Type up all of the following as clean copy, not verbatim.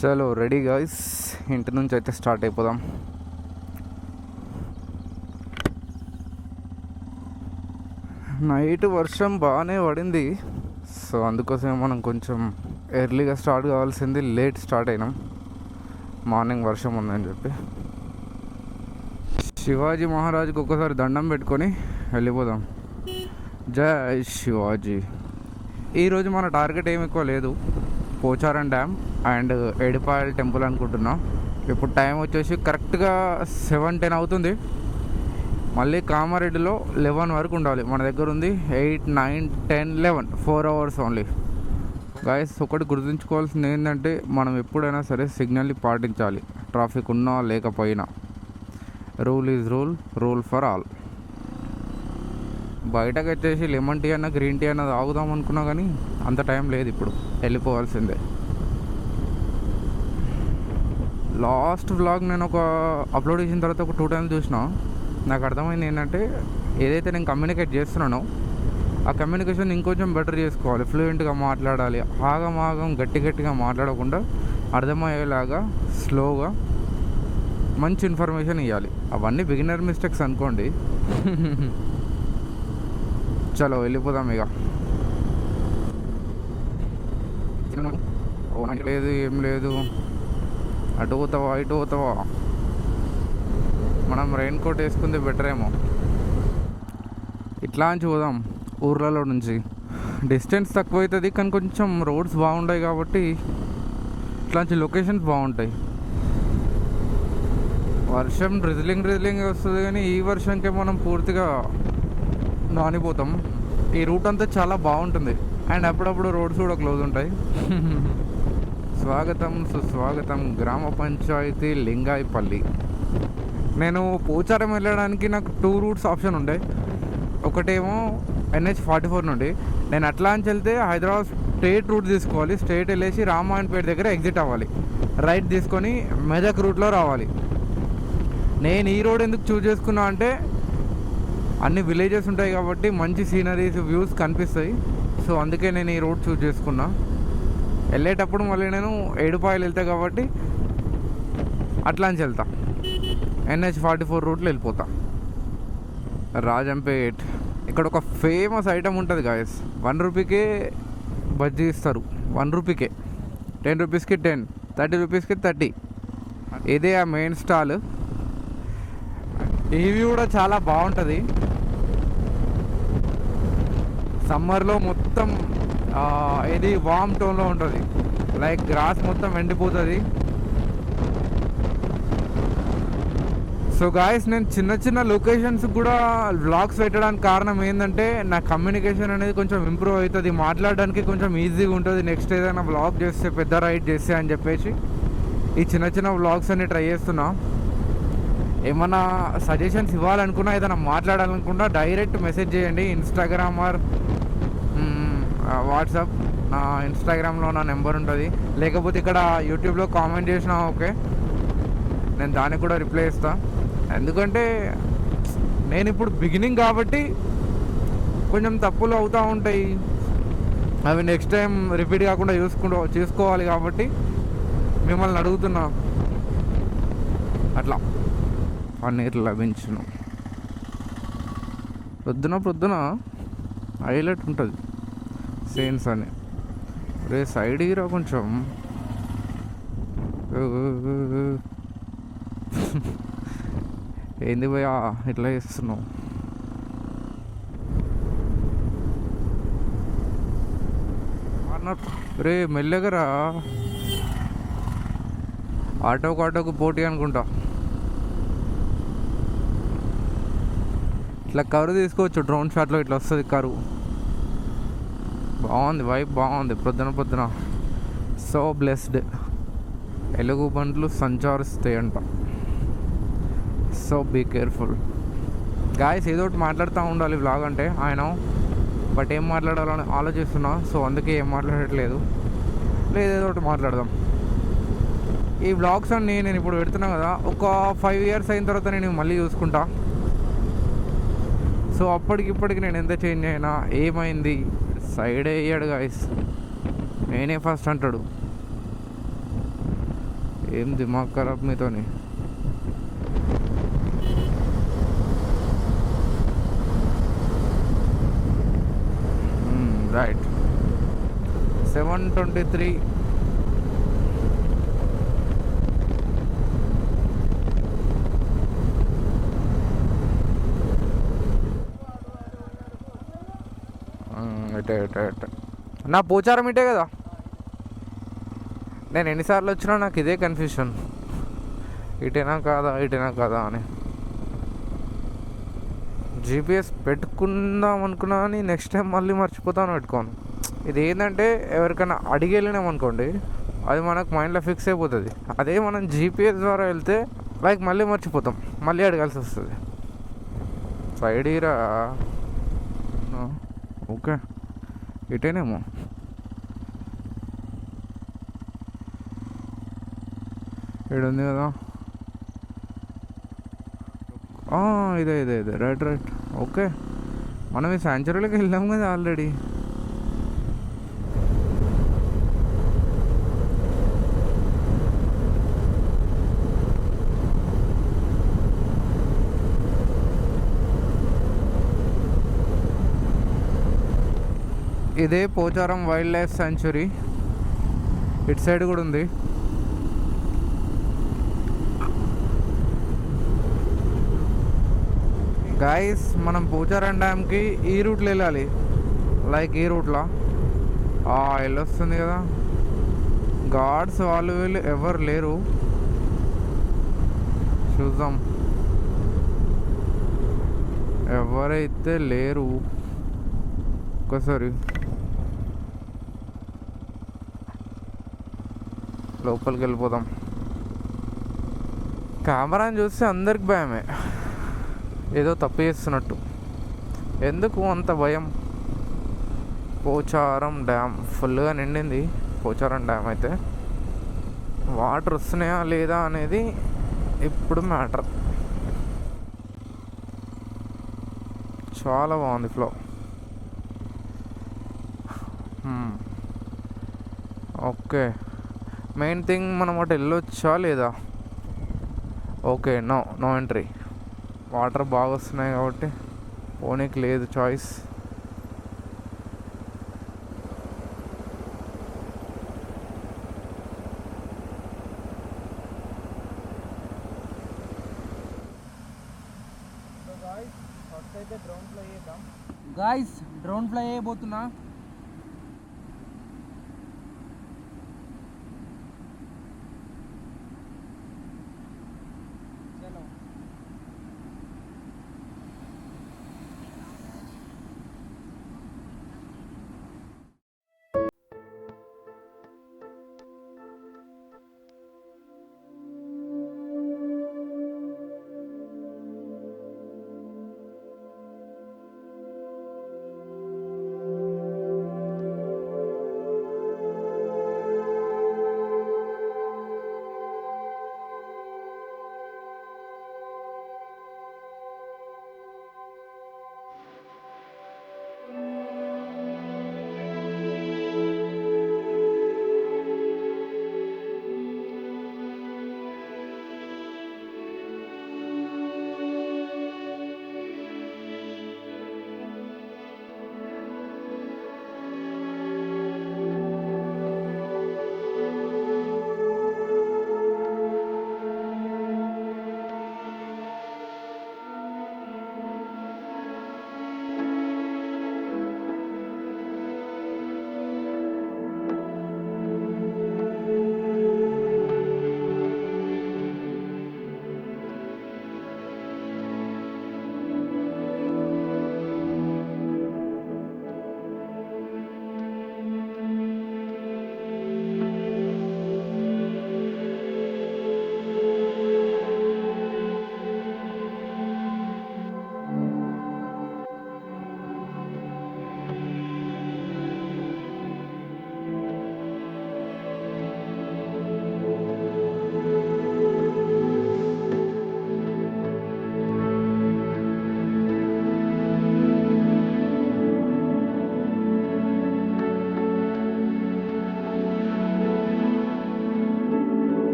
చలో ready guys, ఇంటి నుంచి అయితే స్టార్ట్ అయిపోదాం. నైట్ వర్షం బాగానే పడింది, సో అందుకోసమే మనం కొంచెం ఎర్లీగా స్టార్ట్ కావాల్సింది, లేట్ స్టార్ట్ అయినాం. మార్నింగ్ వర్షం ఉందని చెప్పి శివాజీ మహారాజుకి ఒక్కసారి దండం పెట్టుకొని వెళ్ళిపోదాం. జై శివాజీ. ఈరోజు మన టార్గెట్ ఏమి ఎక్కువ లేదు, Pocharam dam and Edupayala temple అనుకుంటున్నా. ఇప్పుడు టైం వచ్చేసి కరెక్ట్గా 7:10 అవుతుంది. మళ్ళీ కామారెడ్డిలో 11 వరకు ఉండాలి. మన దగ్గర ఉంది 8, 9, 10, 11 4 అవర్స్ ఓన్లీ. గాయస్, ఒకటి గుర్తుంచుకోవాల్సింది ఏంటంటే, మనం ఎప్పుడైనా సరే సిగ్నల్ని పాటించాలి, ట్రాఫిక్ ఉన్నా లేకపోయినా. Rule is rule, rule for all. బయటకు వచ్చేసి లెమన్ టీ అన్న గ్రీన్ టీ అన్న తాగుదాం అనుకున్నా, కానీ అంత టైం లేదు, ఇప్పుడు వెళ్ళిపోవాల్సిందే. లాస్ట్ వ్లాగ్ నేను అప్లోడ్ చేసిన తర్వాత ఒక 2 times చూసిన. నాకు అర్థమైంది ఏంటంటే, ఏదైతే నేను కమ్యూనికేట్ చేస్తున్నానో ఆ కమ్యూనికేషన్ ఇంకొంచెం బెటర్ చేసుకోవాలి, ఫ్లూయెంట్గా మాట్లాడాలి. ఆగం గట్టిగా మాట్లాడకుండా అర్థమయ్యేలాగా స్లోగా మంచి ఇన్ఫర్మేషన్ ఇవ్వాలి. అవన్నీ బిగినర్ మిస్టేక్స్ అనుకోండి. చలో వెళ్ళిపోదాం ఇక. లేదు ఏం లేదు, అటు పోతావా ఇటు పోతావా. మనం రెయిన్ కోట్ వేసుకుంది బెటర్ ఏమో. ఇట్లా నుంచి పోదాం ఊర్లలో నుంచి. డిస్టెన్స్ తక్కువ అవుతుంది, కానీ కొంచెం రోడ్స్ బాగుంటాయి కాబట్టి ఇట్లాంటి లొకేషన్స్ బాగుంటాయి. వర్షం డ్రిజ్లింగ్ వస్తుంది, కానీ ఈ వర్షంకే మనం పూర్తిగా నానిపోతాం. ఈ రూట్ అంతా చాలా బాగుంటుంది, అండ్ అప్పుడప్పుడు రోడ్స్ కూడా క్లోజ్ ఉంటాయి. స్వాగతం సుస్వాగతం గ్రామ పంచాయతీ లింగాయపల్లి. నేను పోచారం వెళ్ళడానికి నాకు 2 రూట్స్ ఆప్షన్ ఉండే. ఒకటేమో NH44 నుండి నేను అట్లా నుంచి వెళ్తే హైదరాబాద్ స్టేట్ రూట్ తీసుకోవాలి. స్టేట్ వెళ్ళేసి రామాయణపేట దగ్గర ఎగ్జిట్ అవ్వాలి, రైట్ తీసుకొని మెదక్ రూట్లో రావాలి. నేను ఈ రోడ్ ఎందుకు చూస్ చేసుకున్నా అంటే, అన్ని విలేజెస్ ఉంటాయి కాబట్టి మంచి సీనరీస్ వ్యూస్ కనిపిస్తాయి. సో అందుకే నేను ఈ రోడ్ చూస్ చేసుకున్నా. వెళ్ళేటప్పుడు మళ్ళీ నేను ఏడుపాయలు వెళ్తా కాబట్టి అట్లా నుంచి వెళ్తా, NH44 రూట్లో వెళ్ళిపోతా. రాజంపేట్. ఇక్కడ ఒక ఫేమస్ ఐటమ్ ఉంటుంది గాయస్, 1 రూపీకే బజ్జీ ఇస్తారు. 1 రూపీకే, 10 రూపీస్కి 10, 30 రూపీస్కి 30. ఇదే ఆ మెయిన్ స్టాల్. ఇవి కూడా చాలా బాగుంటుంది. సమ్మర్లో మొత్తం ఇది వామ్ టోన్లో ఉంటుంది, లైక్ గ్రాస్ మొత్తం ఎండిపోతుంది. సో గాయస్, నేను చిన్న లొకేషన్స్ కూడా వ్లాగ్స్ పెట్టడానికి కారణం ఏంటంటే, నా కమ్యూనికేషన్ అనేది కొంచెం ఇంప్రూవ్ అవుతుంది, మాట్లాడడానికి కొంచెం ఈజీగా ఉంటుంది. నెక్స్ట్ ఏదైనా వ్లాగ్ చేస్తే, పెద్ద రైడ్ చేస్తే అని చెప్పేసి ఈ చిన్న వ్లాగ్స్ అన్ని ట్రై చేస్తున్నా. ఏమన్నా సజెషన్స్ ఇవ్వాలనుకున్నా, ఏదైనా మాట్లాడాలనుకున్నా డైరెక్ట్ మెసేజ్ చేయండి, ఇన్స్టాగ్రామ్ ఆర్ వాట్సాప్. నా ఇన్స్టాగ్రామ్లో నా నెంబర్ ఉంటుంది, లేకపోతే ఇక్కడ యూట్యూబ్లో కామెంట్ చేసినా ఓకే, నేను దానికి కూడా రిప్లై ఇస్తాను. ఎందుకంటే నేను ఇప్పుడు బిగినింగ్ కాబట్టి కొంచెం తప్పులు అవుతూ ఉంటాయి, అవి నెక్స్ట్ టైం రిపీట్ కాకుండా చూసుకోవాలి కాబట్టి మిమ్మల్ని అడుగుతున్నా. అట్లా పన్నీర్ లభించును. పొద్దున హైలైట్ ఉంటుంది సీన్స్ అని. రే సైడ్ హీరో కొంచెం ఏంది భయ్యా ఇట్లా చేస్తున్నావు? రే మెల్లగరా, ఆటోకు పోటీ అనుకుంటా. ఇట్లా కరు తీసుకోవచ్చు, డ్రోన్ షాట్లో ఇట్లా వస్తుంది కరు. బాగుంది, వైబ్ బాగుంది. పొద్దున సో బ్లెస్డ్. ఎలుగు బండ్లు సంచరిస్తాయంట, సో బీ కేర్ఫుల్ గాయస్. ఏదో ఒకటి మాట్లాడుతూ ఉండాలి వ్లాగ్ అంటే ఆయన, బట్ ఏం మాట్లాడాలని ఆలోచిస్తున్నా. సో అందుకే ఏం మాట్లాడట్లేదు, ఏదో ఒకటి మాట్లాడదాం. ఈ వ్లాగ్స్ అన్ని నేను ఇప్పుడు పెడుతున్నా కదా, ఒక 5 years అయిన తర్వాత నేను మళ్ళీ చూసుకుంటా. సో అప్పటికిప్పటికి నేను ఎంత చేంజ్ అయినా, ఏమైంది, సైడ్ అయ్యాడు గాయస్, నేనే ఫస్ట్ అంటాడు. ఏం దిమాగ్ ఖరాబ్ మీతోని. రైట్ 7:23. ఎటే నా పోచారం ఇటే కదా. నేను ఎన్నిసార్లు వచ్చినా నాకు ఇదే కన్ఫ్యూషన్, ఇటేనా కాదా అని. జీపీఎస్ పెట్టుకుందాం అనుకున్నా కానీ నెక్స్ట్ టైం మళ్ళీ మర్చిపోతాను పెట్టుకోను. ఇది ఏంటంటే ఎవరికైనా అడిగి వెళ్ళినాం అనుకోండి, అది మనకు మైండ్లో ఫిక్స్ అయిపోతుంది. అదే మనం జీపీఎస్ ద్వారా వెళ్తే లైక్ మళ్ళీ మర్చిపోతాం, మళ్ళీ అడగాల్సి వస్తుంది. సైడ్ ఇరా. ఓకే ఇటేనేమో. ఉంది కదా. ఇదే రైట్. ఓకే మనం ఈ శాంచురీలోకి వెళ్ళాం కదా ఆల్రెడీ. ఇదే పోచారం వైల్డ్ లైఫ్ శాంచురీ, ఇటు సైడ్ కూడా ఉంది. గాయస్ మనం పోచారం డ్యామ్కి ఈ రూట్లో వెళ్ళాలి, లైక్ ఈ రూట్లో వెళ్ళొస్తుంది కదా. గార్డ్స్ వాళ్ళు వీళ్ళు ఎవరు లేరు, చూద్దాం. ఎవరైతే లేరు ఒక్కసారి లోపలికి వెళ్ళిపోదాం. కెమెరాని చూస్తే అందరికి భయమే, ఏదో తప్పు చేస్తున్నట్టు. ఎందుకు అంత భయం? పోచారం డ్యామ్ ఫుల్గా నిండింది. పోచారం డ్యామ్ అయితే వాటర్ వస్తున్నాయా లేదా అనేది ఇప్పుడు మ్యాటర్. చాలా బాగుంది ఫ్లో. ఓకే మెయిన్ థింగ్ మనం అటు వెళ్ళొచ్చా లేదా? Okay no entry. వాటర్ బాగా వస్తున్నాయి కాబట్టి పోనీకి లేదు చాయిస్. గాయ్స్ డ్రోన్ ఫ్లై అయిపోతున్నా.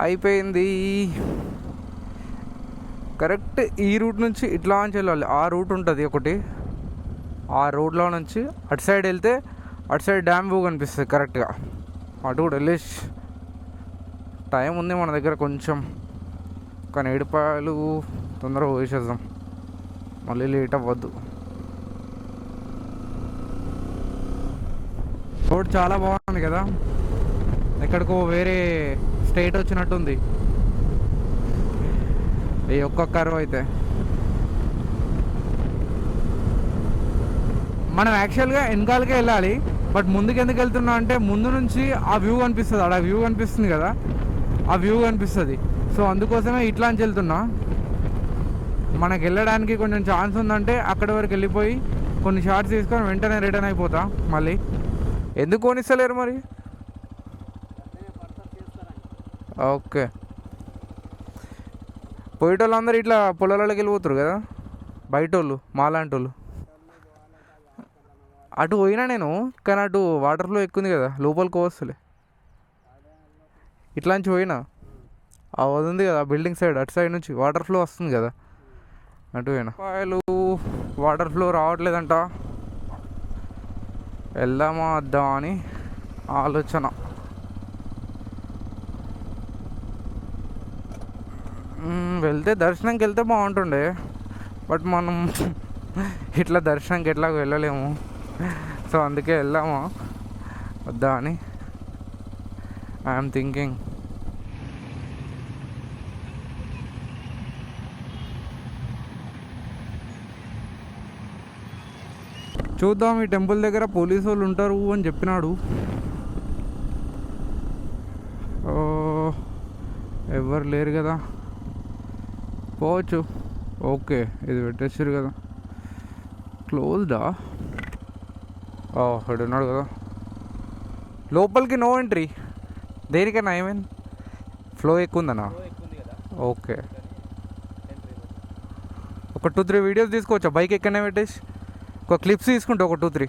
అయిపోయింది. కరెక్ట్ ఈ రూట్ నుంచి ఇట్లా నుంచి వెళ్ళాలి. ఆ రూట్ ఉంటుంది ఒకటి, ఆ రోడ్లో నుంచి అటు సైడ్ వెళ్తే అటు సైడ్ డ్యామ్ వ్యూ కనిపిస్తుంది కరెక్ట్గా. అటు కూడా వెళ్ళేసి టైం ఉంది మన దగ్గర కొంచెం, కానీ ఏడుపాయలు తొందరగా పోసేద్దాం, మళ్ళీ లేట్ అవ్వద్దు. రోడ్ చాలా బాగుంది కదా, ఎక్కడికో వేరే స్టేట్ వచ్చినట్టుంది ఈ ఒక్క కర్వ్ అయితే. మనం యాక్చువల్గా వెనకాలకే వెళ్ళాలి, బట్ ముందుకు ఎందుకు వెళ్తున్నా అంటే ముందు నుంచి ఆ వ్యూ కనిపిస్తుంది, అక్కడ వ్యూ కనిపిస్తుంది కదా, ఆ వ్యూ కనిపిస్తుంది. సో అందుకోసమే ఇట్లా నుంచి వెళ్తున్నా. మనకు వెళ్ళడానికి కొంచెం ఛాన్స్ ఉందంటే అక్కడి వరకు వెళ్ళిపోయి కొన్ని షార్ట్స్ తీసుకొని వెంటనే రిటర్న్ అయిపోతా. మళ్ళీ ఎందుకు కొనిస్తలేరు మరి? ఓకే, పోయేటోళ్ళు అందరూ ఇట్లా పొలాలకి వెళ్ళిపోతారు కదా, బయట వాళ్ళు మాలాంటి వాళ్ళు. అటు పోయినా నేను, కానీ అటు వాటర్ ఫ్లో ఎక్కువ ఉంది కదా, లోపలికి వస్తలే. ఇట్లా నుంచి పోయినా అది ఉంది కదా బిల్డింగ్ సైడ్, అటు సైడ్ నుంచి వాటర్ ఫ్లో వస్తుంది కదా, అటు పోయినా. వాటర్ ఫ్లో రావట్లేదంట, వెళ్దామా వద్దామా అని ఆలోచన. వెళ్తే దర్శనంకి వెళ్తే బాగుంటుండే, బట్ మనం ఇట్లా దర్శనంకి ఎట్లా వెళ్ళలేము. సో అందుకే వెళ్దామా వద్దా అని ఐఎమ్ థింకింగ్. చూద్దాం, ఈ టెంపుల్ దగ్గర పోలీసు వాళ్ళు ఉంటారు అని చెప్పినాడు. ఎవరు లేరు కదా, పోవచ్చు. ఓకే, ఇది పెట్టేసారు కదా, క్లోజ్డా? ఇక్కడ ఉన్నాడు కదా, లోపలికి నో ఎంట్రీ. దేనికైనా ఏమైంది, ఫ్లో ఎక్కువ ఉందన్నా? ఓకే, ఒక 2-3 వీడియోస్ తీసుకోవచ్చా బైక్ ఎక్కడనే పెట్టేసి? ఒక క్లిప్స్ తీసుకుంటా, ఒక 2-3.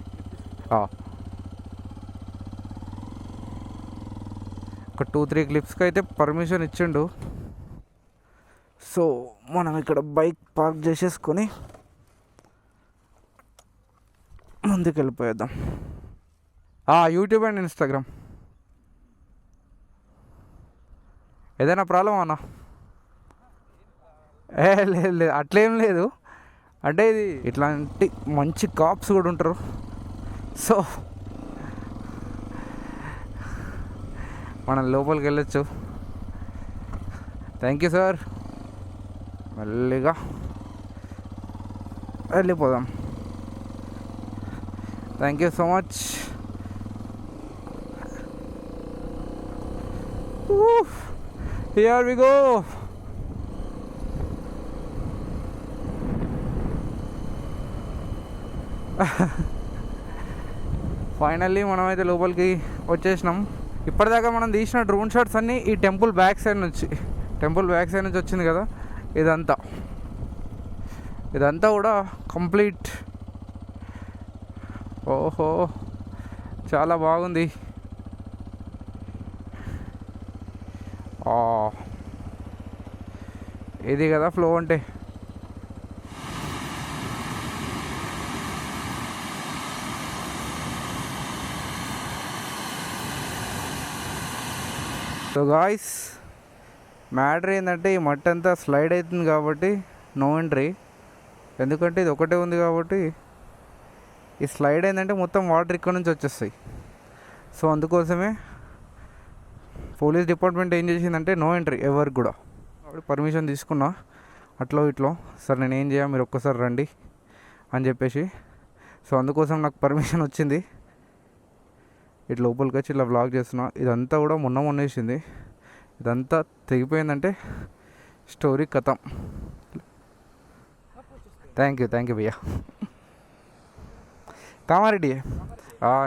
ఒక 2-3 క్లిప్స్కి అయితే పర్మిషన్ ఇచ్చిండు. సో మనం ఇక్కడ బైక్ పార్క్ చేసేసుకొని ముందుకు వెళ్ళిపోయేద్దాం. YouTube and Instagram. ఏదైనా ప్రాబ్లం అన్నా? లేదు లేదు, అట్లేం లేదు. అంటే ఇది ఇట్లాంటి మంచి కాప్స్ కూడా ఉంటారు. సో మనం లోపలికి వెళ్ళొచ్చు. Thank you sir. మెల్లిగా వెళ్ళిపోదాం. Thank you so much. Here we go. Finally మనమైతే లోపలికి వచ్చేసినాం. ఇప్పటిదాకా మనం తీసిన డ్రోన్ షాట్స్ అన్నీ ఈ టెంపుల్ బ్యాక్ సైడ్ నుంచి వచ్చింది కదా. ఇదంతా కూడా కంప్లీట్. ఓహో, చాలా బాగుంది. ఇది కదా ఫ్లో అంటే. సో గాయ్స్, మ్యాటర్ ఏంటంటే ఈ మట్టి అంతా స్లైడ్ అవుతుంది కాబట్టి నో ఎంట్రీ. ఎందుకంటే ఇది ఒకటే ఉంది కాబట్టి ఈ స్లైడ్ ఏంటంటే మొత్తం వాటర్ ఇక్కడ నుంచి వచ్చేస్తాయి. సో అందుకోసమే పోలీస్ డిపార్ట్మెంట్ ఏం చేసిందంటే నో ఎంట్రీ ఎవరికి కూడా. అప్పుడు పర్మిషన్ తీసుకున్నా అట్లో ఇట్లో, సార్ నేను ఏం చేయాలి, మీరు ఒక్కసారి రండి అని చెప్పేసి. సో అందుకోసం నాకు పర్మిషన్ వచ్చింది. ఇట్లా లోపలికి వచ్చి ఇలా వ్లాగ్ చేస్తున్నా. ఇదంతా కూడా మొన్న వేసింది. ఇదంతా తెగిపోయిందంటే స్టోరీ కథం. థ్యాంక్ యూ భయ్యా. కామారెడ్డి,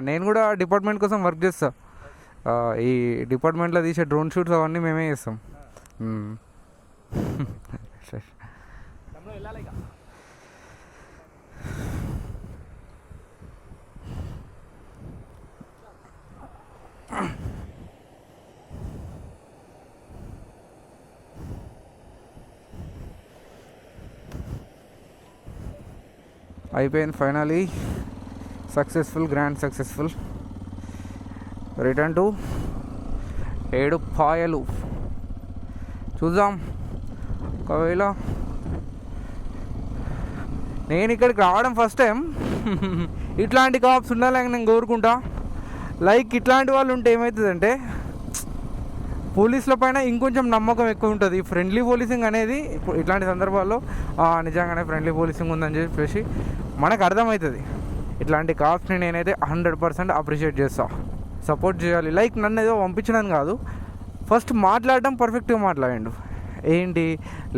నేను కూడా డిపార్ట్మెంట్ కోసం వర్క్ చేస్తా. ఈ డిపార్ట్మెంట్లో తీసే డ్రోన్ షూట్స్ అవన్నీ మేమే చేస్తాం. అయిపోయింది finally, successful, grand successful. Return to Edupayala. చూద్దాం, ఒకవేళ నేను ఇక్కడికి రావడం ఫస్ట్ టైం. ఇట్లాంటి కాప్స్ ఉండాలని నేను కోరుకుంటా. లైక్ ఇట్లాంటి వాళ్ళు ఉంటే ఏమవుతుందంటే పోలీసుల పైన ఇంకొంచెం నమ్మకం ఎక్కువ ఉంటుంది. ఫ్రెండ్లీ పోలీసింగ్ అనేది ఇప్పుడు ఇట్లాంటి సందర్భాల్లో నిజంగానే ఫ్రెండ్లీ పోలీసింగ్ ఉందని చెప్పేసి మనకు అర్థమవుతుంది. ఇట్లాంటి కాప్స్ని నేనైతే 100% అప్రిషియేట్ చేస్తా, సపోర్ట్ చేయాలి. లైక్ నన్ను ఏదో పంపించడానికి కాదు, ఫస్ట్ మాట్లాడడం పర్ఫెక్ట్గా మాట్లాడండు. ఏంటి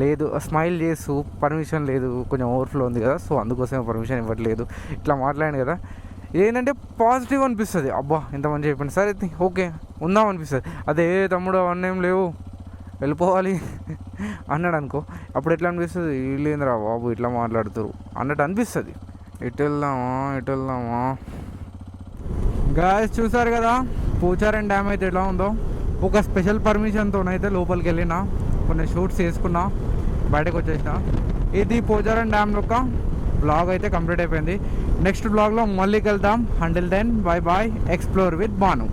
లేదు స్మైల్ చేస్తూ పర్మిషన్ లేదు, కొంచెం ఓవర్ఫ్లో ఉంది కదా, సో అందుకోసమే పర్మిషన్ ఇవ్వట్లేదు, ఇట్లా మాట్లాడాను కదా. ఏంటంటే పాజిటివ్ అనిపిస్తుంది. అబ్బా ఇంతమంది చెప్పింది, సరే ఓకే ఉందాం అనిపిస్తుంది. అదే తమ్ముడు అవన్నీ ఏం లేవు వెళ్ళిపోవాలి అన్నాడు అనుకో, అప్పుడు ఎట్లా అనిపిస్తుంది, వీళ్ళు ఏందిరా బాబు ఇట్లా మాట్లాడుతారు అన్నట్టు అనిపిస్తుంది. ఎటు వెళ్దామా గాయస్, చూసారు కదా పోచారం డ్యామ్ అయితే ఎలా ఉందో. ఒక స్పెషల్ పర్మిషన్తోనైతే లోపలికి వెళ్ళినా, కొన్ని షూట్స్ చేసుకున్నా, బయటకు వచ్చేసిన. ఇది పోచారం డ్యామ్ యొక్క బ్లాగ్ అయితే కంప్లీట్ అయిపోయింది. నెక్స్ట్ బ్లాగ్లో మళ్ళీ వెళ్దాం. Until then bye bye, explore with Banu.